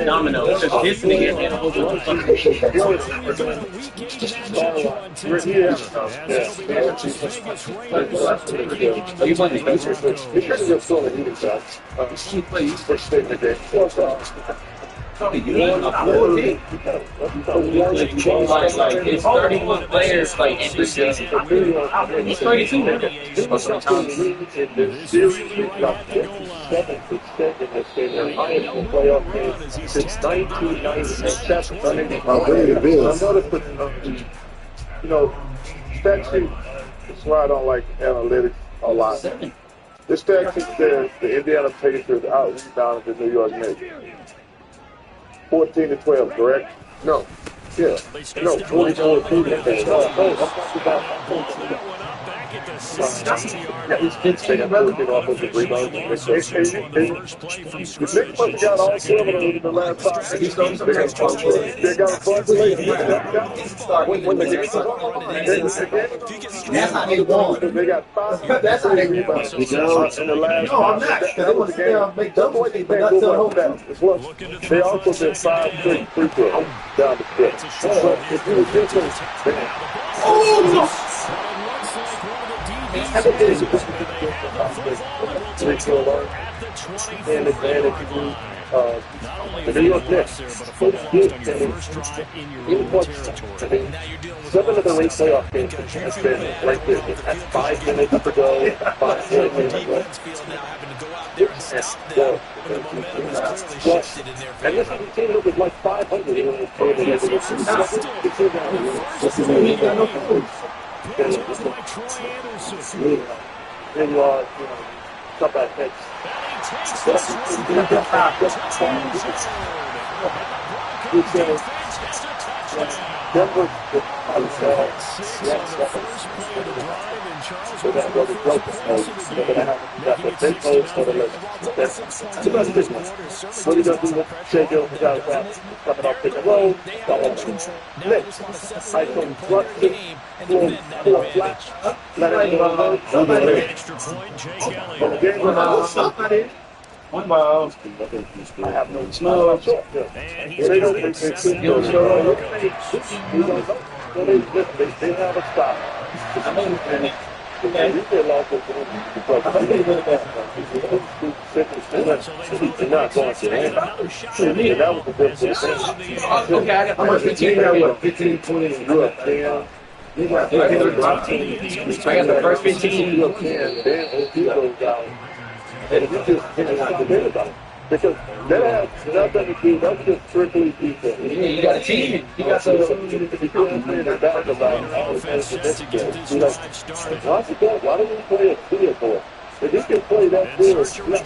Domino. This nigga had a whole bunch of you playing like it's 31 players like every season. He's 32 now. Since 1997. I noticed that, you know, stat sheet is why I don't like analytics a lot. This stat sheet says the Indiana Pacers out-rebounded the New York Knicks. 14-12, correct? No. Yeah. No, 44-14. Yeah, he's 15 offensive rebounds. The Knicks must have got all 12 of them in the last 5 minutes. They got a bunch of late. When the game was on, that's how they won. They got 5 That's how they rebound. in the last 5 minutes. That was the game. That's why they can't go like that. They also did 5 straight free throws down the stretch. So if you were different, oh! And the New York Knicks, 7 of the late playoff games has been like this. At 5 minutes to go, 5 minutes to go. And this is a team that was like 500 when it came and you know, comeback hits. Denver, so that was a broken mode. They're going to have the big modes for the list. That's about this one. What are you going to do with Shea Gillis without that? Coming off pick and roll. Next, I come front kick, floor flat. Let it go. From the game went out. 1 mile. I have no smell. They have a stop. Okay. How much 15? 15, 20. I got the first 15. And you just cannot debate about it. Because that has nothing to do, that's just strictly defense. Yeah, you got a team. You got some. You can't play the back about all the things that this is. Why don't you play a field for it? If he can play that field, that's going to be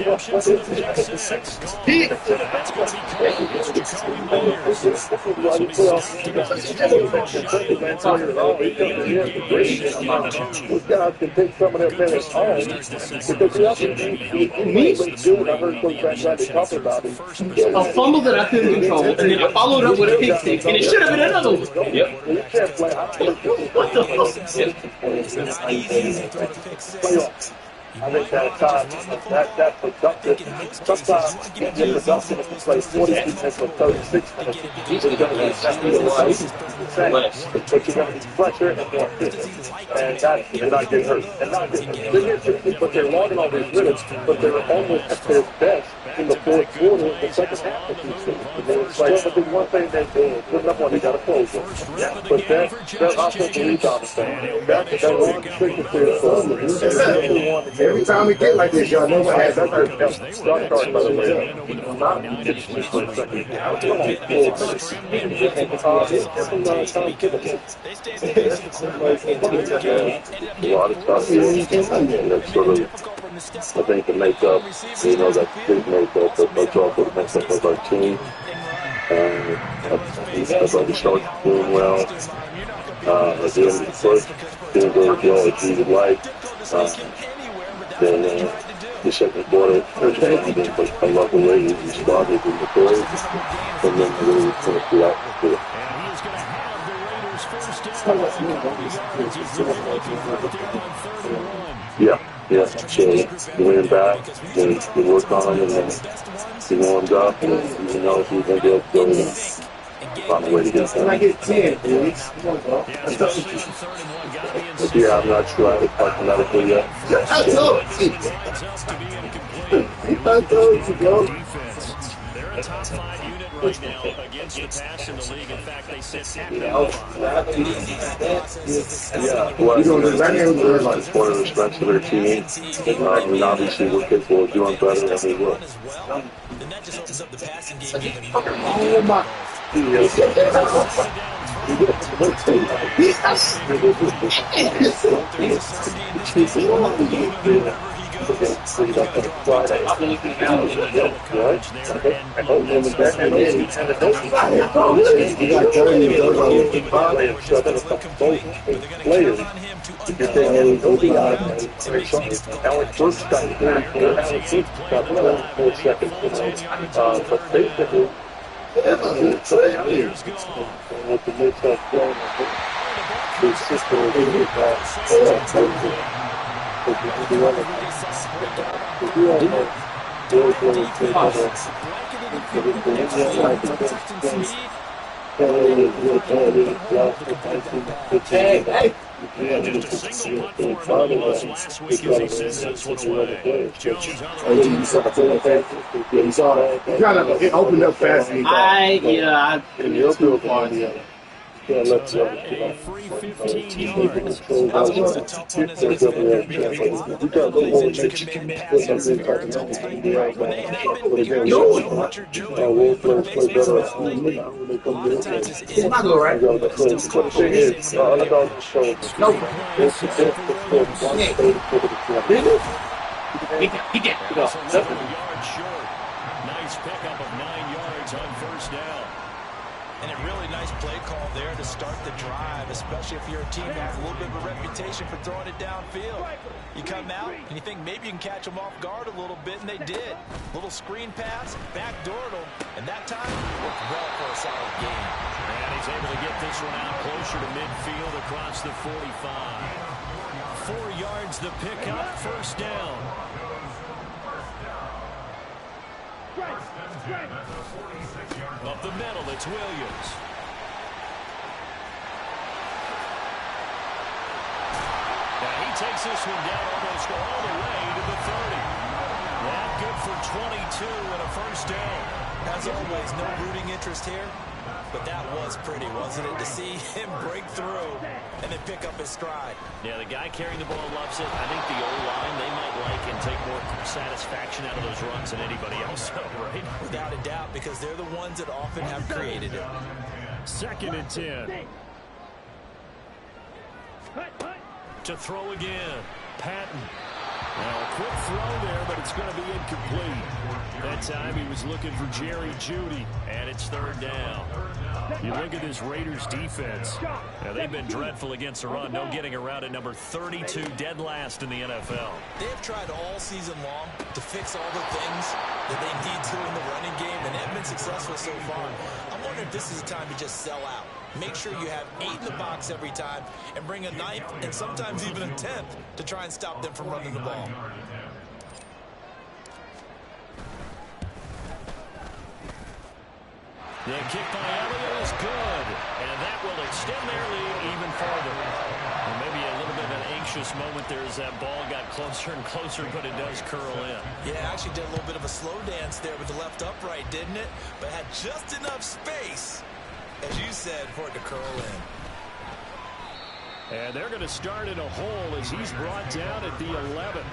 these guys can take some of their minutes home because the other thing I heard Coach Van Gundy talking about it. A fumble that I couldn't control, and then I followed up with a pick six, and it should have been another one. Yep. You can't play. What the fuck? I think that's productive. Sometimes you get productive if you play 40 minutes or 36 minutes. You're going to be but you're going to be fresher and more fit. And not get hurt. And not get hurt. They get 60, but they're logging all these minutes, but they're almost at their best in the fourth quarter, the second half of these things. It's like, but there's one thing they do. There's enough one, they got to close it. Yeah. But that offensive rebound thing, that one signature every time we get like this, y'all know what happens. By the way. A lot of stuff here. That's sort of, I think, the makeup, that big makeup that Coach Alford makes up of our team. I thought we started doing well. At the end of the first, didn't go as well as we would like. Then the second quarter, I love the way he responded in the third, and then really finished it out with it. Yeah. So we went back, and we worked on him, and then he warmed up, and even though he was going to be able to go in, found a way to get When I there. get 10, please. Come on, bro. But yeah, I'm not sure I have it medically yet. I told you. I told you, bro. They're a top 5 unit right now against the pass in the league. In fact, they sit at Yeah, well, it's one of the strengths of their team. And obviously, we're capable of doing better than we will. Then that just opens up the passing game. Oh, my. But basically, with the mix up going, the system is Hey. just a single punt for him was last week as he sends this one away. Jones on the You saw that? Yeah, you saw that. It opened up fast. I in your field line, yeah, let's a free 15 yards. you got It's not good, right? He did. Yards short. Nice pickup of 9 yards on first down. And a really nice play call there to start the drive, especially if you're a team that has a little bit of a reputation for throwing it downfield. You come out and you think maybe you can catch them off guard a little bit, and they did. Little screen pass, backdoored them, and that time worked well for a solid game. And he's able to get this one out closer to midfield across the 45. 4 yards the pickup, first down. Up the middle, it's Williams. Now he takes this one down almost all the way to the 30. That good for 22 and a first down. As always, no rooting interest here, but that was pretty, wasn't it, to see him break through and then pick up his stride. Yeah, the guy carrying the ball loves it. I think the O-line, they might like and take more satisfaction out of those runs than anybody else, right? Without a doubt, because they're the ones that often have created it. 2nd and 10. To throw again. Patton. Now, a quick throw there, but it's going to be incomplete. That time he was looking for Jerry Jeudy, and it's 3rd down. You look at this Raiders defense. Now, they've been dreadful against the run. No getting around at number 32, dead last in the NFL. They've tried all season long to fix all the things that they need to in the running game, and they've been successful so far. I'm wondering if this is a time to just sell out. Make sure you have 8 in the box every time and bring a 9th and sometimes even a 10th to try and stop them from running the ball. The kick by Elliott is good, and that will extend their lead even farther. And maybe a little bit of an anxious moment there as that ball got closer and closer, but it does curl in. Yeah, actually did a little bit of a slow dance there with the left upright, didn't it? But had just enough space, as you said, for it to curl in. And they're going to start in a hole as he's brought down at the 11.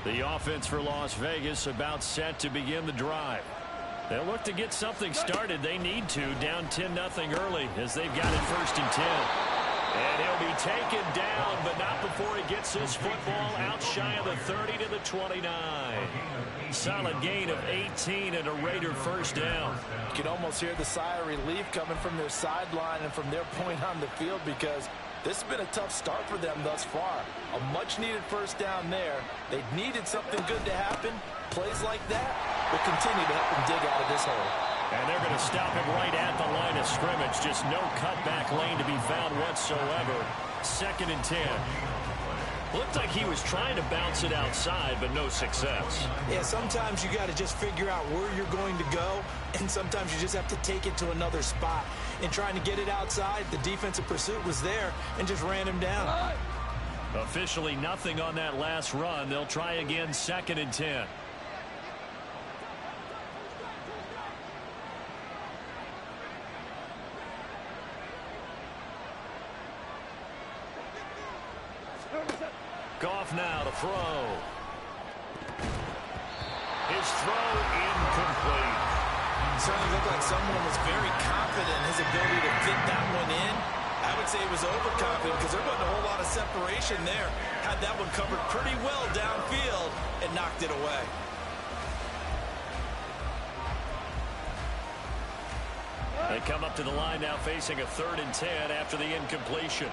The offense for Las Vegas about set to begin the drive. They'll look to get something started. They need to, down 10-0 early as they've got it 1st and 10. And he'll be taken down, but not before he gets his football out shy of the 30 to the 29. Solid gain of 18 and a Raider first down. You can almost hear the sigh of relief coming from their sideline and from their point on the field, because this has been a tough start for them thus far. A much-needed first down there. They needed something good to happen. Plays like that will continue to help them dig out of this hole. And they're going to stop him right at the line of scrimmage. Just no cutback lane to be found whatsoever. 2nd and 10. Looked like he was trying to bounce it outside, but no success. Yeah, sometimes you got to just figure out where you're going to go, and sometimes you just have to take it to another spot. In trying to get it outside, the defensive pursuit was there and just ran him down. Officially nothing on that last run. They'll try again 2nd and 10. Goff now to throw. His throw incomplete. Certainly looked like someone was very confident in his ability to fit that one in. I would say he was overconfident because there wasn't a whole lot of separation there. Had that one covered pretty well downfield and knocked it away. They come up to the line now facing a 3rd and 10 after the incompletion.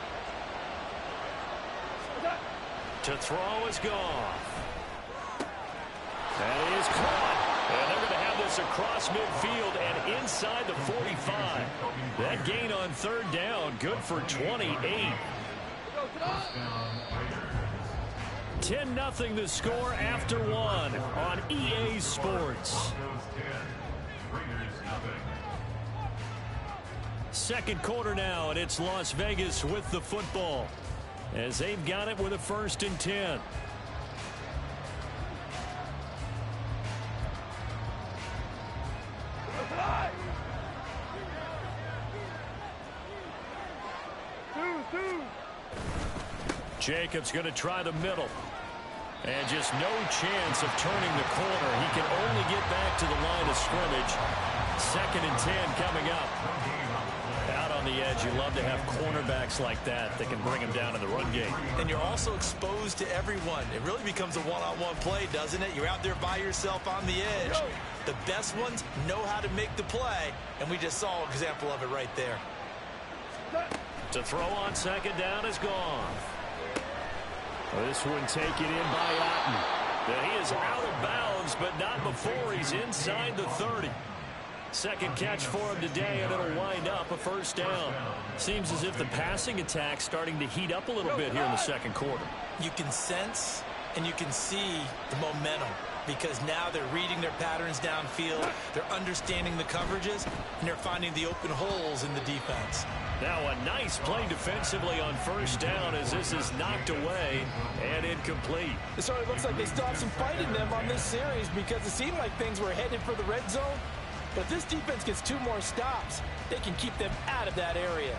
To throw is Goff. That is caught. And they're going to have this across midfield and inside the 45. That gain on 3rd down, good for 28. 10-0 the score after 1 on EA Sports. 2nd quarter now, and it's Las Vegas with the football, as they've got it with a 1st and 10. Jacobs going to try the middle. And just no chance of turning the corner. He can only get back to the line of scrimmage. 2nd and 10 coming up. Out on the edge, you love to have cornerbacks like that can bring him down in the run game. And you're also exposed to everyone. It really becomes a one-on-one play, doesn't it? You're out there by yourself on the edge. The best ones know how to make the play, and we just saw an example of it right there. To throw on 2nd down is gone. This one taken in by Otten. He is out of bounds, but not before he's inside the 30. 2nd catch for him today, and it'll wind up a 1st down. Seems as if the passing attack's starting to heat up a little bit here in the 2nd quarter. You can sense and you can see the momentum, because now they're reading their patterns downfield, they're understanding the coverages, and they're finding the open holes in the defense. Now a nice play defensively on 1st down as this is knocked away and incomplete. It sort of looks like they still have some fight in them on this series, because it seemed like things were headed for the red zone. But if this defense gets 2 more stops, they can keep them out of that area.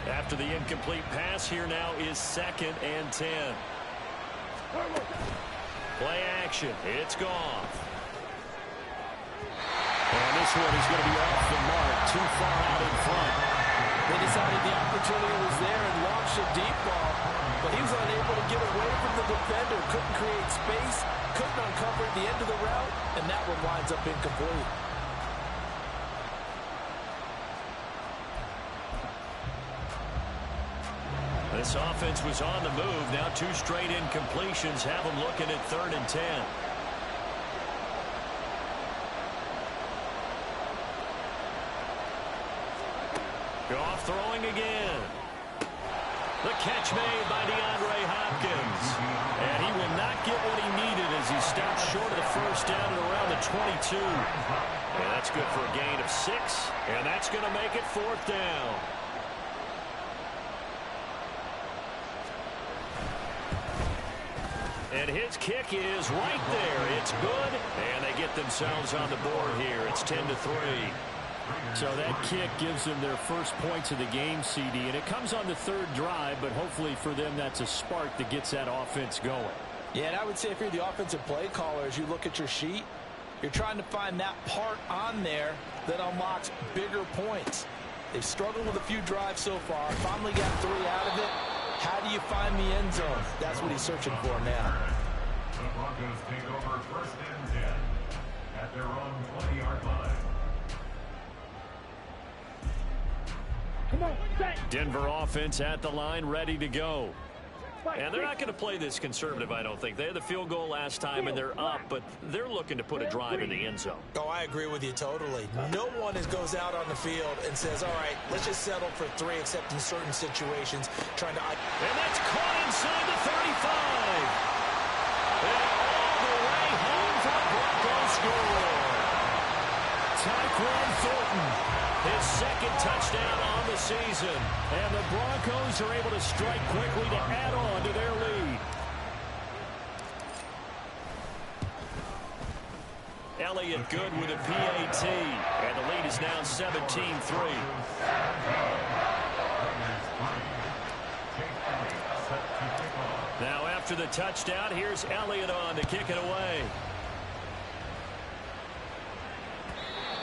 After the incomplete pass, here now is 2nd and 10. Play action. It's Goff. And this one is going to be off the mark, too far out in front. They decided the opportunity was there and launched a deep ball, but he was unable to get away from the defender, couldn't create space, couldn't uncover the end of the route, and that one winds up incomplete. This offense was on the move. Now 2 straight incompletions have them looking at 3rd and 10. Goff throwing again. The catch made by DeAndre Hopkins. And he will not get what he needed as he stops short of the 1st down at around the 22. And that's good for a gain of 6. And that's going to make it 4th down. And his kick is right there. It's good. And they get themselves on the board here. It's 10-3. So that kick gives them their first points of the game, CD. And it comes on the 3rd drive, but hopefully for them that's a spark that gets that offense going. Yeah, and I would say if you're the offensive play caller, as you look at your sheet, you're trying to find that part on there that unlocks bigger points. They've struggled with a few drives so far, finally got 3 out of it. How do you find the end zone? That's what he's searching for now. The Broncos take over 1st and 10 at their own 20-yard line. Come on, set. Denver offense at the line, ready to go. And they're not going to play this conservative, I don't think. They had the field goal last time, and they're up, but they're looking to put a drive in the end zone. Oh, I agree with you totally. No one goes out on the field and says, all right, let's just settle for 3, except in certain situations. Trying to... And that's caught inside the 35. And all the way home for the Broncos score. Tyquan Thornton, his 2nd touchdown on the season. And the Broncos are able to strike quickly to add on to their lead. Elliott good with a PAT. And the lead is now 17-3. Now after the touchdown, here's Elliott on to kick it away.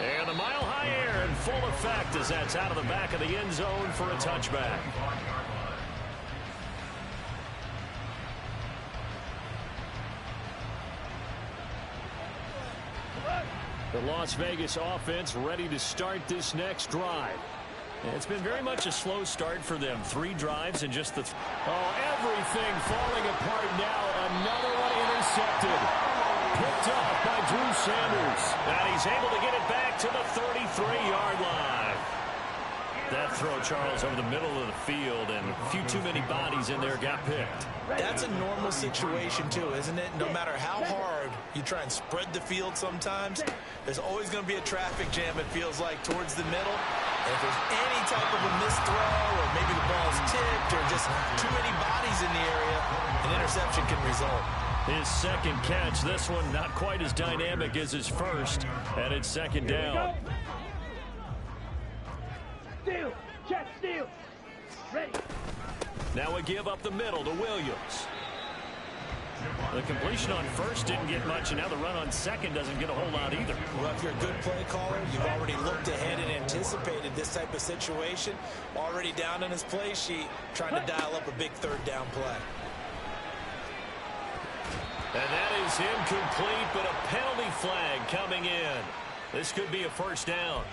And the mile-high air in full effect as that's out of the back of the end zone for a touchback. The Las Vegas offense ready to start this next drive. It's been very much a slow start for them. 3 drives and just the... everything falling apart now. Another one intercepted. Picked up by Drew Sanders. And he's able to get it back to the 33-yard line. That throw, Charles, over the middle of the field, and a few too many bodies in there got picked. That's a normal situation, too, isn't it? No matter how hard you try and spread the field sometimes, there's always going to be a traffic jam, it feels like, towards the middle. And if there's any type of a missed throw, or maybe the ball's tipped, or just too many bodies in the area, an interception can result. His 2nd catch, this one not quite as dynamic as his first, and it's 2nd down. Steal, check, steal. Ready. Now a give up the middle to Williams. The completion on 1st didn't get much, and now the run on 2nd doesn't get a whole lot either. Well, if you're a good play caller, you've already looked ahead and anticipated this type of situation. Already down on his play sheet, trying to dial up a big 3rd down play. And that is incomplete, but a penalty flag coming in. This could be a 1st down.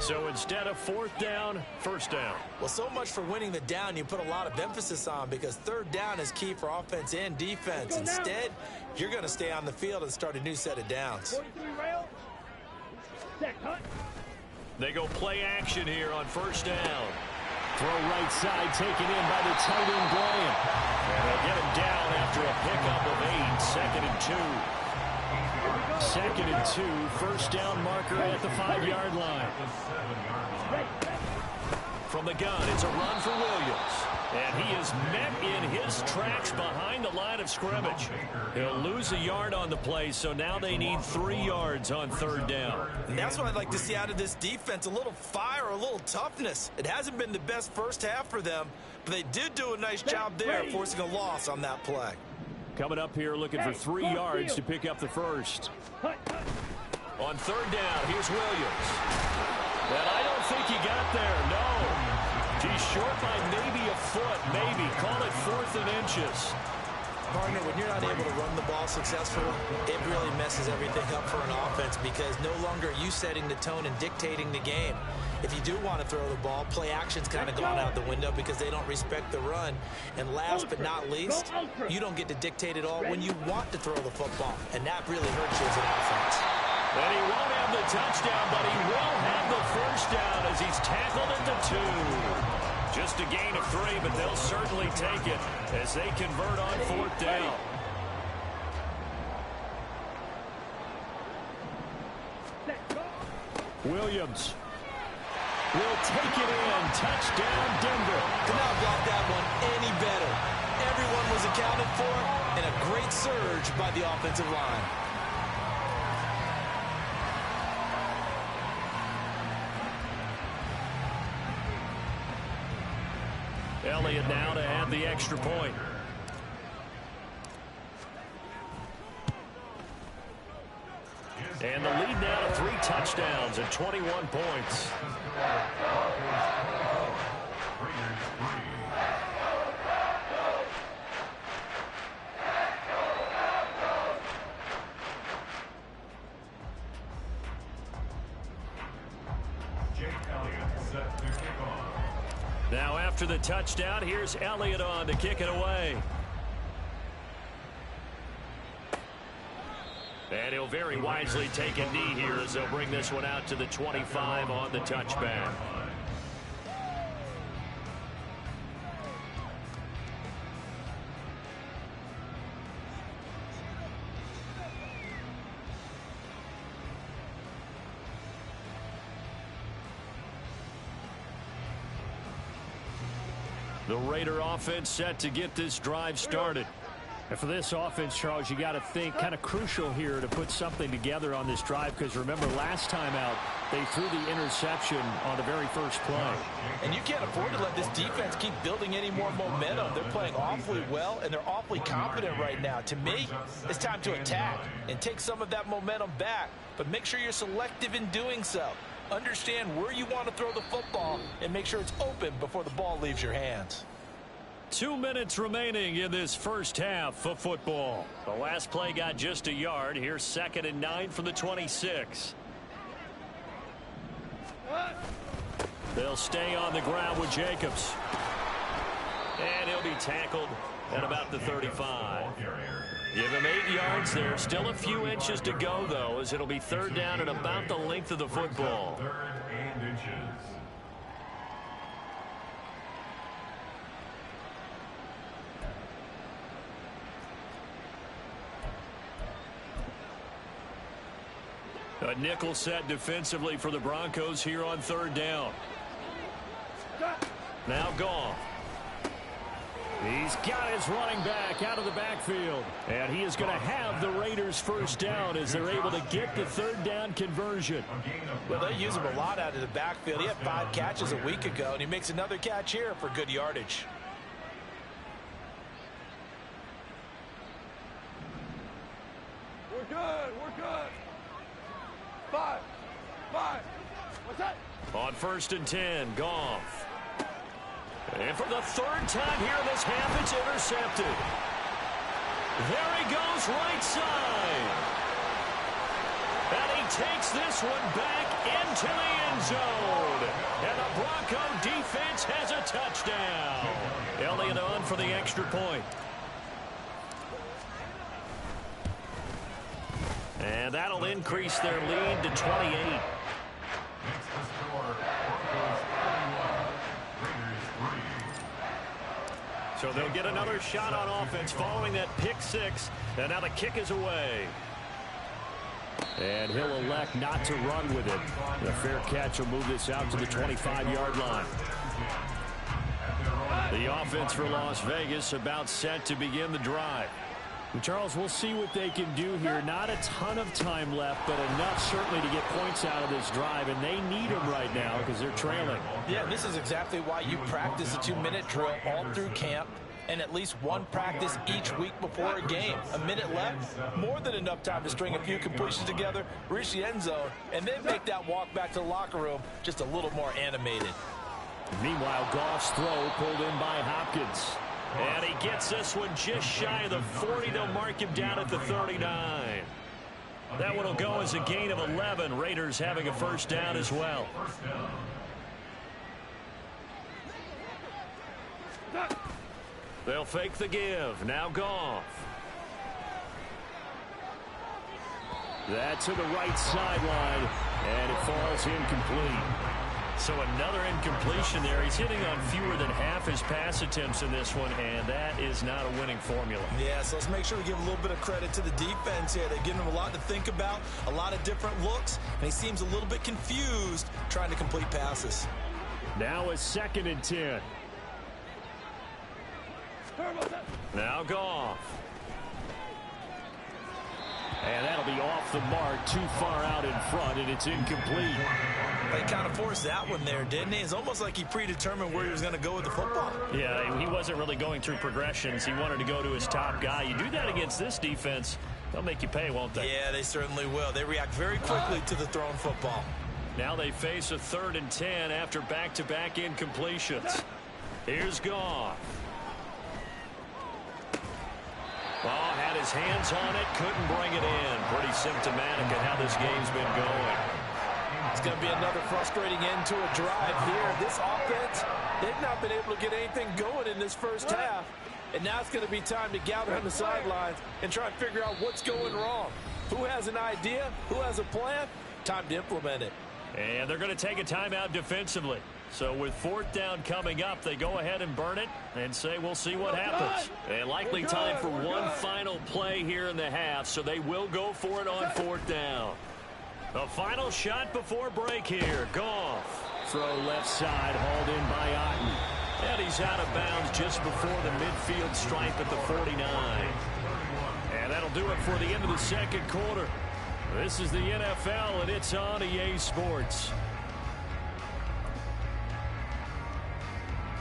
So instead of 4th down, 1st down. Well, so much for winning the down you put a lot of emphasis on, because 3rd down is key for offense and defense. Instead, you're going to stay on the field and start a new set of downs. They go play action here on 1st down. Throw right side taken in by the tight end Graham. And they'll get him down after a pickup of 8. 2nd and 2. 2nd and 2. 1st down marker at the 5-yard line. From the gun, it's a run for Williams. And he is met in his tracks behind the line of scrimmage. He'll lose a yard on the play, so now they need 3 yards on 3rd down. And that's what I'd like to see out of this defense, a little fire, a little toughness. It hasn't been the best first half for them, but they did do a nice job there, forcing a loss on that play. Coming up here looking for 3 yards to pick up the 1st. On 3rd down, here's Williams. And I don't think he got there, no. He's short by maybe a foot, maybe. Call it 4th and inches. Partner, when you're not able to run the ball successfully, it really messes everything up for an offense, because no longer are you setting the tone and dictating the game. If you do want to throw the ball, play action's kind of gone out the window because they don't respect the run. And last but not least, you don't get to dictate it all when you want to throw the football. And that really hurts you as an offense. And he won't have the touchdown, but he will have the 1st down as he's tackled at the 2. Just a gain of 3, but they'll certainly take it as they convert on 4th down. Williams will take it in. Touchdown, Denver. Could not block that one any better. Everyone was accounted for, and a great surge by the offensive line. Elliott now to add the extra point. And the lead now to 3 touchdowns and 21 points. Now after the touchdown, here's Elliott on to kick it away. And he'll very wisely take a knee here as they'll bring this one out to the 25 on the touchback. The Raider offense set to get this drive started. And for this offense, Charles, you got to think kind of crucial here to put something together on this drive, because remember last time out they threw the interception on the very first play. And you can't afford to let this defense keep building any more momentum. They're playing awfully well, and they're awfully confident right now. To me, it's time to attack and take some of that momentum back, but make sure you're selective in doing so. Understand where you want to throw the football and make sure it's open before the ball leaves your hands. 2 minutes remaining in this first half of football. The last play got just a yard. Here's 2nd and 9 from the 26. They'll stay on the ground with Jacobs. And he'll be tackled at about the 35. Give him 8 yards there. Still a few inches to go, though, as it'll be 3rd down and about the length of the football. 3rd and inches. A nickel set defensively for the Broncos here on 3rd down. Now Goff. He's got his running back out of the backfield. And he is going to have the Raiders first down as they're able to get the 3rd down conversion. Well, they use him a lot out of the backfield. He had 5 catches a week ago, and he makes another catch here for good yardage. We're good. We're good. 5. What's that? On 1st and 10, Goff. And for the 3rd time here in this half, it's intercepted. There he goes, right side. And he takes this one back into the end zone. And the Bronco defense has a touchdown. Elliott on for the extra point. And that'll increase their lead to 28. Makes the score. Broncos 41, Raiders 3. So they'll get another shot on offense following that pick 6. And now the kick is away. And he'll elect not to run with it. The fair catch will move this out to the 25-yard line. The offense for Las Vegas about set to begin the drive. And Charles, we'll see what they can do here. Not a ton of time left, but enough certainly to get points out of this drive, and they need them right now because they're trailing. Yeah, this is exactly why you practice a 2-minute drill all through camp, and at least one practice each week before a game. A minute left, more than enough time to string a few completions together, reach the end zone, and then make that walk back to the locker room just a little more animated. Meanwhile, Goff's throw pulled in by Hopkins. And he gets this one just shy of the 40. They'll mark him down at the 39. That one will go as a gain of 11. Raiders having a first down as well. They'll fake the give. Now Goff. That to the right sideline, and it falls incomplete. So another incompletion there. He's hitting on fewer than half his pass attempts in this one, and that is not a winning formula. Yeah, so let's make sure we give a little bit of credit to the defense here. They're giving him a lot to think about, a lot of different looks, and he seems a little bit confused trying to complete passes. Now a 2nd and 10. Now Goff. And that'll be off the mark, too far out in front, and it's incomplete. They kind of forced that one there, didn't he? It's almost like he predetermined where he was going to go with the football. Yeah, he wasn't really going through progressions. He wanted to go to his top guy. You do that against this defense, They'll make you pay, won't they? Yeah, they certainly will. They react very quickly to the thrown football. Now they face a 3rd and 10 after back-to-back incompletions. Here's Goff. Oh, had his hands on it, couldn't bring it in. Pretty symptomatic of how this game's been going. It's going to be another frustrating end to a drive here. This offense, they've not been able to get anything going in this first half. And now it's going to be time to gather on the sidelines and try and figure out what's going wrong. Who has an idea? Who has a plan? Time to implement it. And they're going to take a timeout defensively. So with 4th down coming up, they go ahead and burn it and say we'll see what happens. And likely time for one final play here in the half, so they will go for it on 4th down. The final shot before break here. Goff. Throw left side, hauled in by Otten. And he's out of bounds just before the midfield stripe at the 49. And that'll do it for the end of the second quarter. This is the NFL, and it's on EA Sports.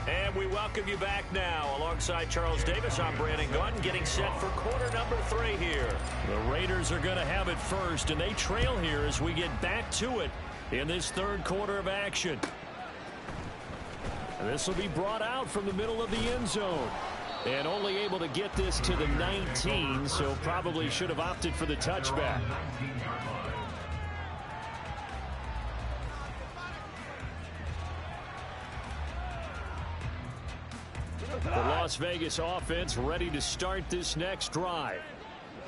And we welcome you back now. Alongside Charles Davis, I'm Brandon Gaudin, getting set for quarter number 3 here. The Raiders are going to have it first, and they trail here as we get back to it in this 3rd quarter of action. And this will be brought out from the middle of the end zone. And only able to get this to the 19, so probably should have opted for the touchback. The Las Vegas offense ready to start this next drive.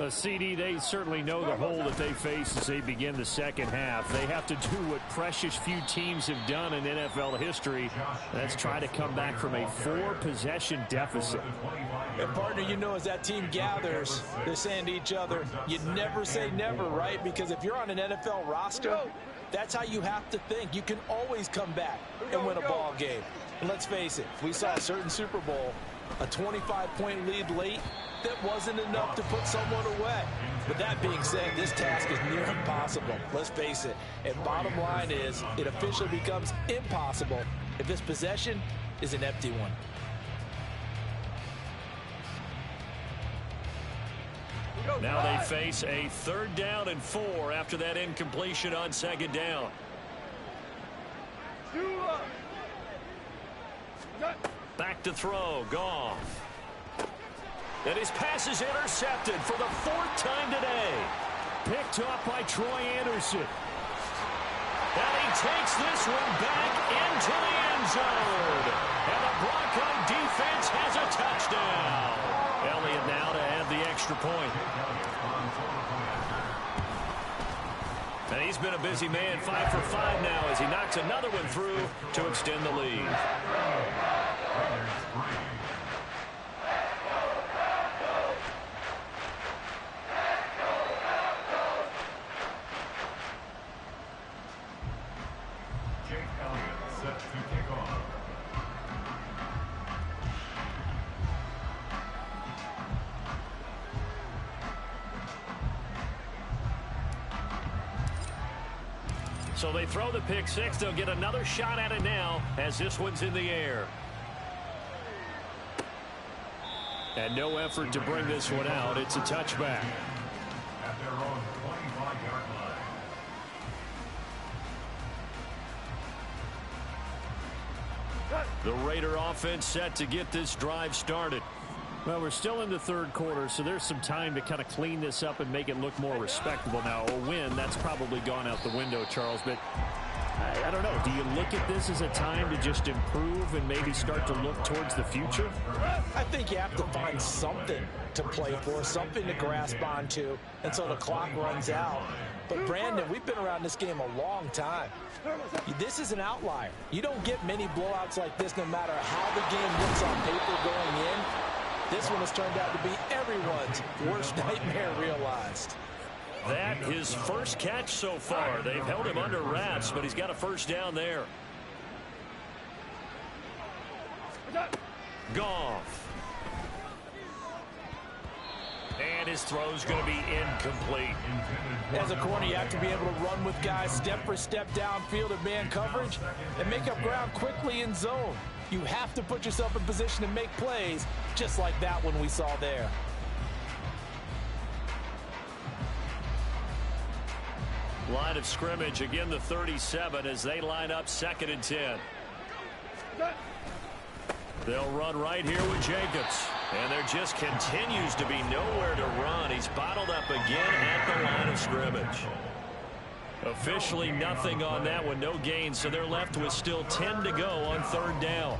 CD, they certainly know the hole that they face as they begin the second half. They have to do what precious few teams have done in NFL history. That's try to come back from a 4-possession deficit. And partner, you know, as that team gathers, they're saying to each other, you never say never, right? Because if you're on an NFL roster, that's how you have to think. You can always come back and win a ball game. And let's face it, we saw a certain Super Bowl, a 25-point lead late, that wasn't enough to put someone away. But that being said, this task is near impossible. Let's face it. And bottom line is, it officially becomes impossible if this possession is an empty one. Now they face a 3rd down and 4 after that incompletion on 2nd down. Back to throw, Goff. And his pass is intercepted for the 4th time today. Picked off by Troy Anderson. And he takes this one back into the end zone. And the Bronco defense has a touchdown. Elliott now to add the extra point. And he's been a busy man, 5 for 5 now as he knocks another one through to extend the lead. So they throw the pick 6. They'll get another shot at it now as this one's in the air. And no effort to bring this one out. It's a touchback. At their own 25-yard line. The Raider offense set to get this drive started. Well, we're still in the 3rd quarter, so there's some time to kind of clean this up and make it look more respectable. Now, a win, that's probably gone out the window, Charles, but I don't know. Do you look at this as a time to just improve and maybe start to look towards the future? I think you have to find something to play for, something to grasp onto, and so the clock runs out. But, Brandon, we've been around this game a long time. This is an outlier. You don't get many blowouts like this no matter how the game looks on paper going in. This one has turned out to be everyone's worst nightmare realized. That his first catch so far. They've held him under wraps, but he's got a first down there. Goff. And his throw's going to be incomplete. As a corner, you have to be able to run with guys step for step downfield in man coverage and make up ground quickly in zone. You have to put yourself in position to make plays, just like that one we saw there. Line of scrimmage, again the 37 as they line up 2nd and 10. They'll run right here with Jacobs. And there just continues to be nowhere to run. He's bottled up again at the line of scrimmage. Officially nothing on that one, no gain, so they're left with still 10 to go on 3rd down.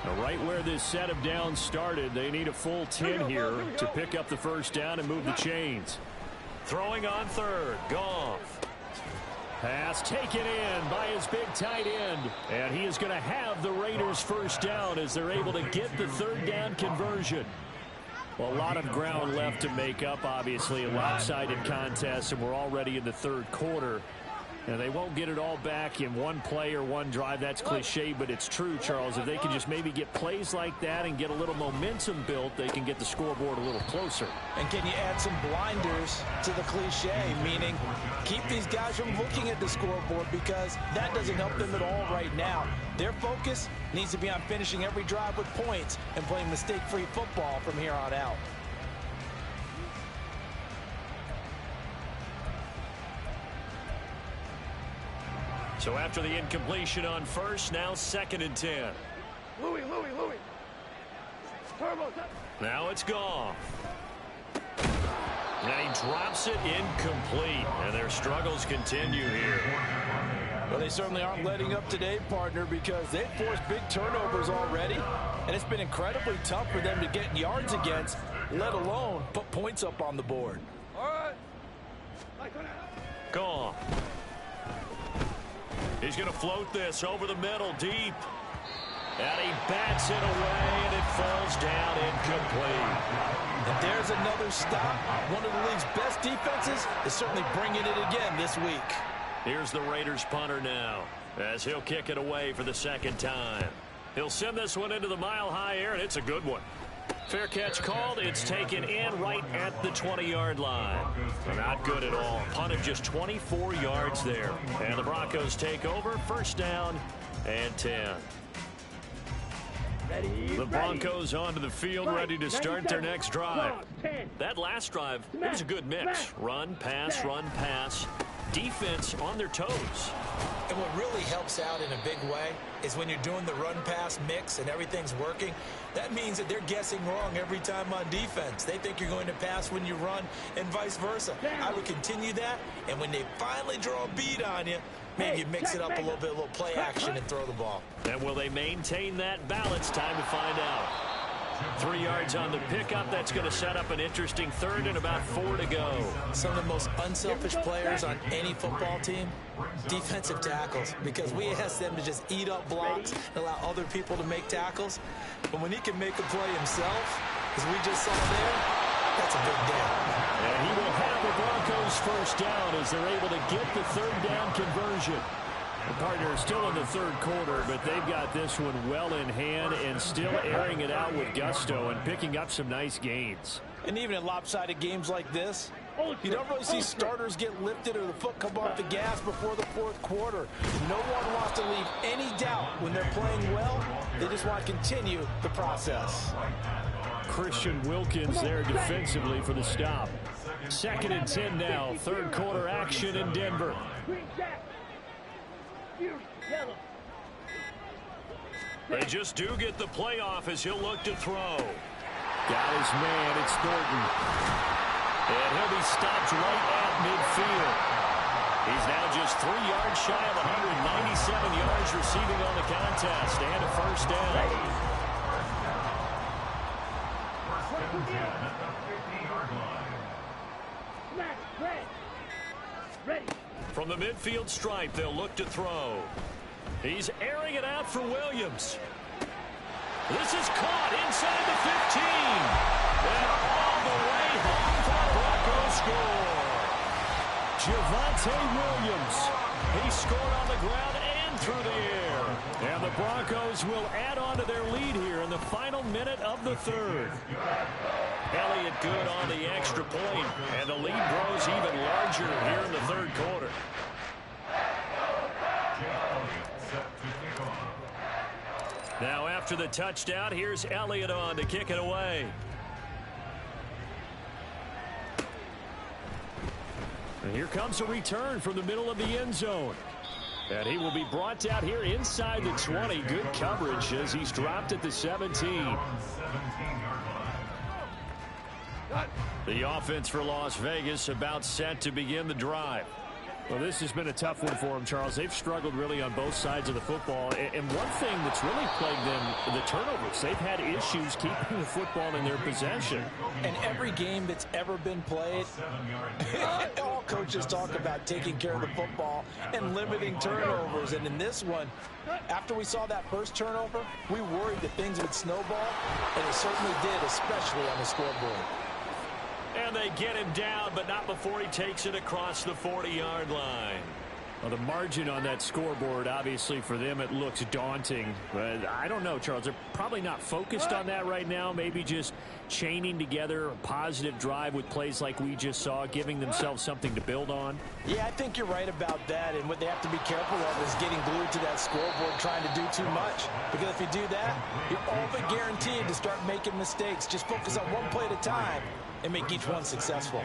Now, right where this set of downs started, they need a full 10 here to pick up the 1st down and move the chains. Throwing on 3rd, Goff. Pass taken in by his big tight end. And he is going to have the Raiders 1st down as they're able to get the 3rd down conversion. Well, a lot of ground left to make up, obviously. A lopsided contest, and we're already in the 3rd quarter. And they won't get it all back in one play or one drive. That's cliche, but it's true, Charles. If they can just maybe get plays like that and get a little momentum built, they can get the scoreboard a little closer. And can you add some blinders to the cliche, meaning keep these guys from looking at the scoreboard because that doesn't help them at all right now. Their focus needs to be on finishing every drive with points and playing mistake-free football from here on out. So after the incompletion on 1st, now 2nd and 10. Louis. Now it's Goff. And he drops it incomplete. And their struggles continue here. Well, they certainly aren't letting up today, partner, because they've forced big turnovers already. And it's been incredibly tough for them to get yards against, let alone put points up on the board. All right. Goff. He's going to float this over the middle, deep. And he bats it away, and it falls down incomplete. And there's another stop. One of the league's best defenses is certainly bringing it again this week. Here's the Raiders punter now, as he'll kick it away for the 2nd time. He'll send this one into the mile-high air, and it's a good one. Fair catch called. It's taken in right at the 20-yard line. Not good at all. Punted just 24 yards there. And the Broncos take over. 1st down and 10. The Broncos onto the field, ready to start their next drive. That last drive, it was a good mix. Run, pass. Defense on their toes. And what really helps out in a big way is when you're doing the run-pass mix and everything's working, that means that they're guessing wrong every time on defense. They think you're going to pass when you run and vice versa. I would continue that, and when they finally draw a beat on you, maybe you mix it up a little bit, a little play action and throw the ball. And will they maintain that balance? Time to find out. 3 yards on the pickup. That's going to set up an interesting 3rd and about 4 to go. Some of the most unselfish players on any football team, defensive tackles, because we ask them to just eat up blocks and allow other people to make tackles. But when he can make a play himself, as we just saw there, that's a big day. And he will have the Broncos 1st down as they're able to get the 3rd down conversion. The partner is still in the 3rd quarter, but they've got this one well in hand and still airing it out with gusto and picking up some nice gains. And even in lopsided games like this, you don't really see starters get lifted or the foot come off the gas before the 4th quarter. No one wants to leave any doubt when they're playing well. They just want to continue the process. Christian Wilkins there defensively for the stop. 2nd and 10 now. 3rd quarter action in Denver. They just do get the playoff as he'll look to throw. Got his man, it's Thornton. And he'll be stopped right at midfield. He's now just 3 yards shy of 197 yards receiving on the contest and a 1st down. From the midfield stripe, they'll look to throw. He's airing it out for Williams. This is caught inside the 15. And all the way home for the Broncos score. Javonte Williams. He scored on the ground and through the air. And the Broncos will add on to their lead here in the final minute of the 3rd. Elliott good on the extra point, and the lead grows even larger here in the 3rd quarter. Now after the touchdown, here's Elliott on to kick it away. And here comes a return from the middle of the end zone. And he will be brought out here inside the 20. Good coverage as he's dropped at the 17. The offense for Las Vegas about set to begin the drive. Well, this has been a tough one for them, Charles. They've struggled really on both sides of the football. And one thing that's really plagued them, the turnovers. They've had issues keeping the football in their possession. And every game that's ever been played, all coaches talk about taking care of the football and limiting turnovers. And in this one, after we saw that first turnover, we worried that things would snowball, and it certainly did, especially on the scoreboard. And they get him down, but not before he takes it across the 40-yard line. Well, the margin on that scoreboard, obviously, for them, it looks daunting. But I don't know, Charles. They're probably not focused on that right now. Maybe just chaining together a positive drive with plays like we just saw, giving themselves something to build on. Yeah, I think you're right about that. And what they have to be careful of is getting glued to that scoreboard, trying to do too much. Because if you do that, you're all but guaranteed to start making mistakes. Just focus on one play at a time and make each one successful.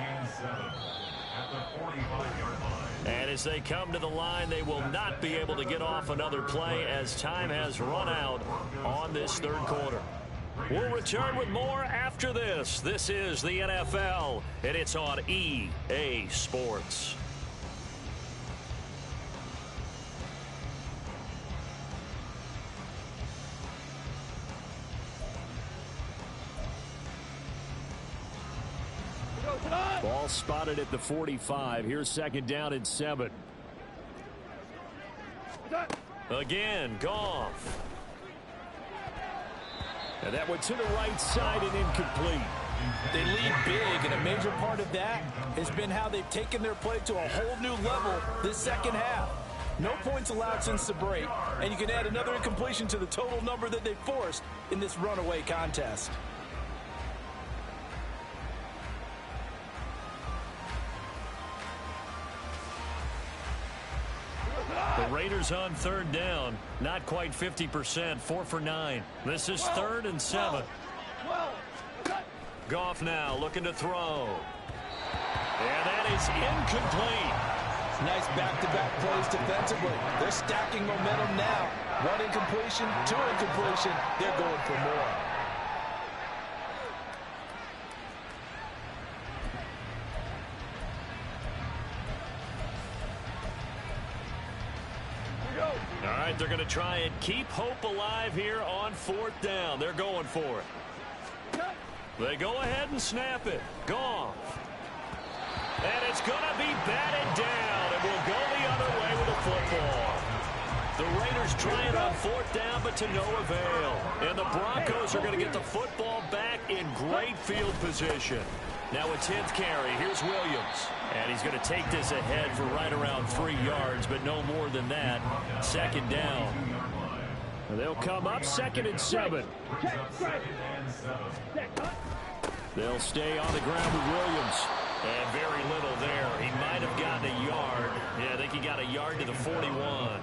And as they come to the line, they will not be able to get off another play as time has run out on this third quarter. We'll return with more after this. This is the NFL, and it's on EA Sports. Ball spotted at the 45. Here's second down and 7. Again, Goff. And that one to the right side and incomplete. They lead big, and a major part of that has been how they've taken their play to a whole new level this second half. No points allowed since the break, and you can add another incompletion to the total number that they forced in this runaway contest. The Raiders on third down, not quite 50%, 4 for 9. This is 3rd and 7. Goff now looking to throw. And that is incomplete. Nice back-to-back plays defensively. They're stacking momentum now. 1 incompletion, 2 incompletion. They're going for more. All right, they're going to try and keep hope alive here on 4th down. They're going for it. They go ahead and snap it. Goff. And it's going to be batted down, and will go the other way with the football. The Raiders trying on 4th down, but to no avail. And the Broncos are going to get the football back in great field position. Now a 10th carry. Here's Williams. And he's going to take this ahead for right around 3 yards, but no more than that. Second down. And they'll come up 2nd and 7. They'll stay on the ground with Williams. And very little there. He might have gotten a yard. Yeah, I think he got a yard to the 41.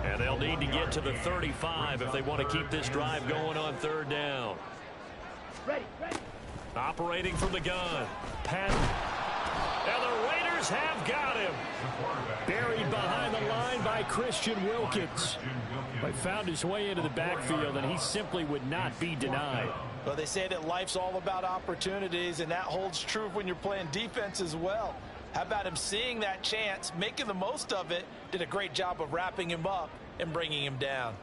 And they'll need to get to the 35 if they want to keep this drive going on 3rd down. Operating from the gun. Patton. And the Raiders have got him. Buried behind the line by Christian Wilkins. But found his way into the backfield, and he simply would not be denied. Well, they say that life's all about opportunities, and that holds true when you're playing defense as well. How about him seeing that chance, making the most of it, did a great job of wrapping him up and bringing him down.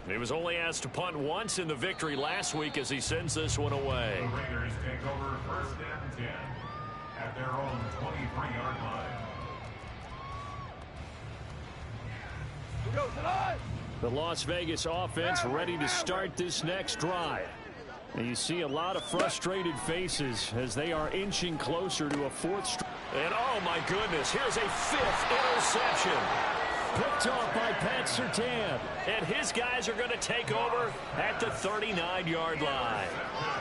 He was only asked to punt once in the victory last week as he sends this one away. The Raiders take over 1st and 10 at their own 23-yard line. The Las Vegas offense ready to start this next drive. And you see a lot of frustrated faces as they are inching closer to a 4th. And oh my goodness, here's a 5th interception. Picked off by Pat Surtain. And his guys are going to take over at the 39-yard line.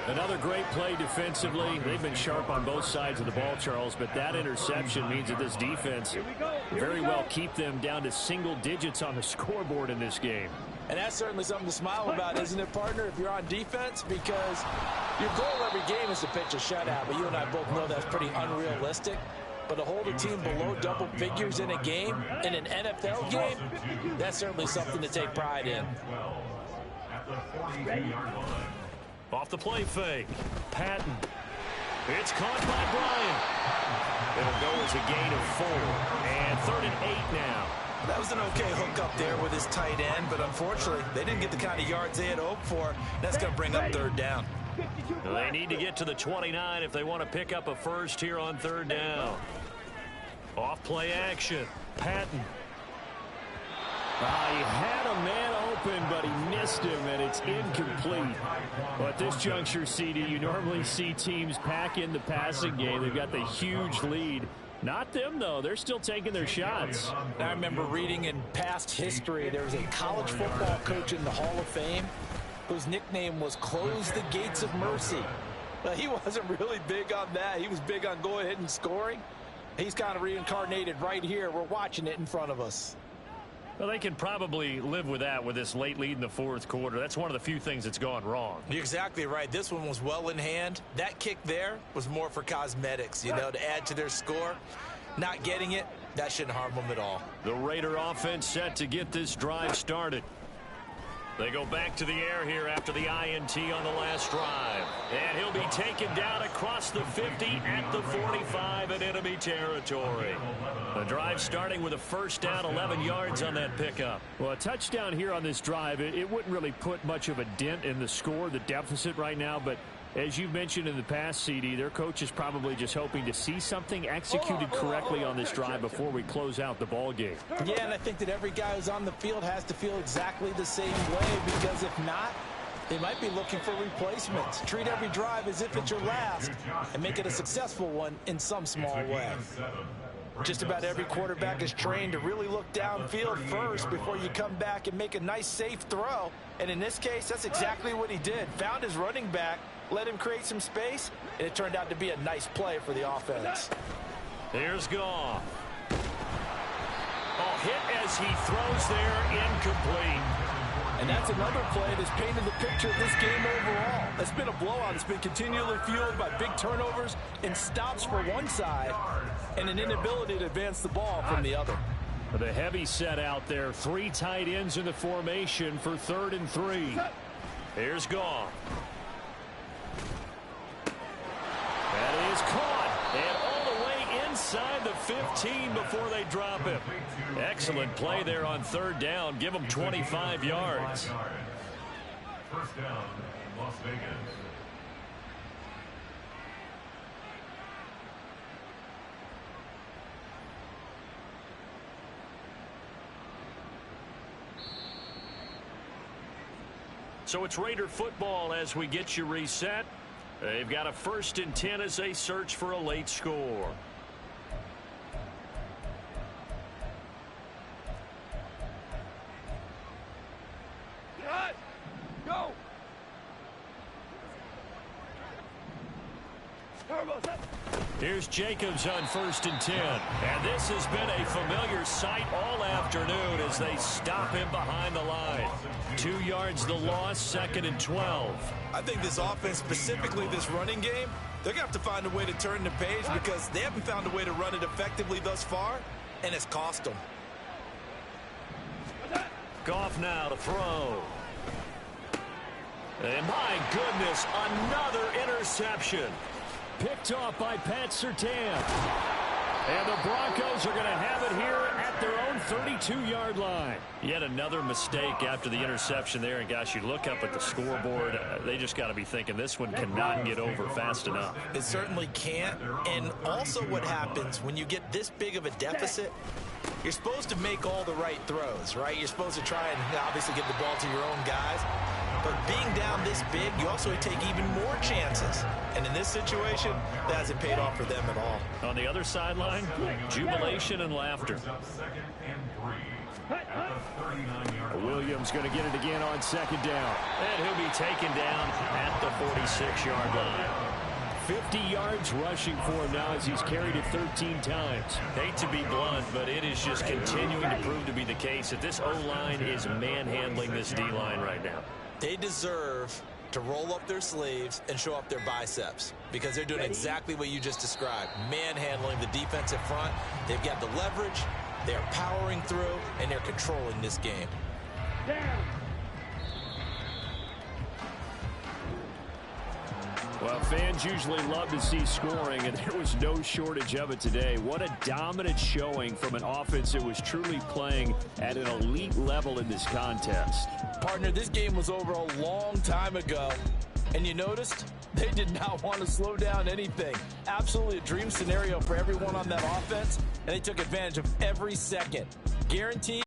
Another great play defensively. They've been sharp on both sides of the ball, Charles, but that interception means that this defense very well keep them down to single digits on the scoreboard in this game. And that's certainly something to smile about, isn't it, partner, if you're on defense? Because your goal every game is to pitch a shutout, but you and I both know that's pretty unrealistic. But to hold a team below double figures in a game, in an NFL game, that's certainly something to take pride in. Off the play fake. Patton. It's caught by Bryant. It'll go as a gain of 4. And 3rd and 8 now. That was an okay hook up there with his tight end, but unfortunately, they didn't get the kind of yards they had hoped for. That's going to bring up 3rd down. They need to get to the 29 if they want to pick up a first here on 3rd down. Off play action. Patton. He had a man open, but he missed him, and it's incomplete. But at this juncture, CD, you normally see teams pack in the passing game. They've got the huge lead. Not them, though. They're still taking their shots. I remember reading in past history, there was a college football coach in the Hall of Fame whose nickname was Close the Gates of Mercy. But he wasn't really big on that. He was big on going ahead and scoring. He's kind of reincarnated right here. We're watching it in front of us. Well, they can probably live with that with this late lead in the 4th quarter. That's one of the few things that's gone wrong. You're exactly right. This one was well in hand. That kick there was more for cosmetics, to add to their score. Not getting it, that shouldn't harm them at all. The Raider offense set to get this drive started. They go back to the air here after the INT on the last drive. And he'll be taken down across the 50 at the 45 in enemy territory. The drive starting with a first down, 11 yards on that pickup. Well, a touchdown here on this drive, it wouldn't really put much of a dent in the score, the deficit right now, but as you've mentioned in the past, CD, their coach is probably just hoping to see something executed correctly on this drive before we close out the ball game. Yeah, and I think that every guy who's on the field has to feel exactly the same way, because if not, they might be looking for replacements. Treat every drive as if it's your last and make it a successful one in some small way. Just about every quarterback is trained to really look downfield first before you come back and make a nice, safe throw. And in this case, that's exactly what he did. Found his running back, let him create some space, and it turned out to be a nice play for the offense. Here's Goff. Oh, hit as he throws there, incomplete. And that's another play that's painted the picture of this game overall. It's been a blowout. It's been continually fueled by big turnovers and stops for one side and an inability to advance the ball from the other. The heavy set out there. 3 tight ends in the formation for 3rd and 3. Here's Goff. That is caught. And all the way inside the 15 before they drop him. Excellent play there on 3rd down. Give them 25 yards. First down, Las Vegas. So it's Raider football as we get you reset. They've got a 1st and 10 as they search for a late score. Go! Here's Jacobs on 1st and 10. And this has been a familiar sight all afternoon as they stop him behind the line. 2 yards the loss, 2nd and 12. I think this offense, specifically this running game, they're going to have to find a way to turn the page because they haven't found a way to run it effectively thus far, and it's cost them. Goff now to throw. And my goodness, another interception. Picked off by Pat Surtain. And the Broncos are going to have it here at their own 32-yard line. Yet another mistake after the interception there. And, gosh, you look up at the scoreboard, they just got to be thinking this one cannot get over fast enough. It certainly can't. And also what happens when you get this big of a deficit, you're supposed to make all the right throws, right? You're supposed to try and obviously get the ball to your own guys. But being down this big, you also take even more chances. And in this situation, that hasn't paid off for them at all. On the other sideline, jubilation and laughter. Williams going to get it again on 2nd down. And he'll be taken down at the 46-yard line. 50 yards rushing for him now as he's carried it 13 times. Hate to be blunt, but it is just continuing to prove to be the case that this O-line is manhandling this D-line right now. They deserve to roll up their sleeves and show up their biceps because they're doing exactly what you just described, manhandling the defensive front. They've got the leverage, they're powering through, and they're controlling this game. Well, fans usually love to see scoring, and there was no shortage of it today. What a dominant showing from an offense that was truly playing at an elite level in this contest. Partner, this game was over a long time ago, and you noticed they did not want to slow down anything. Absolutely a dream scenario for everyone on that offense, and they took advantage of every second. Guaranteed.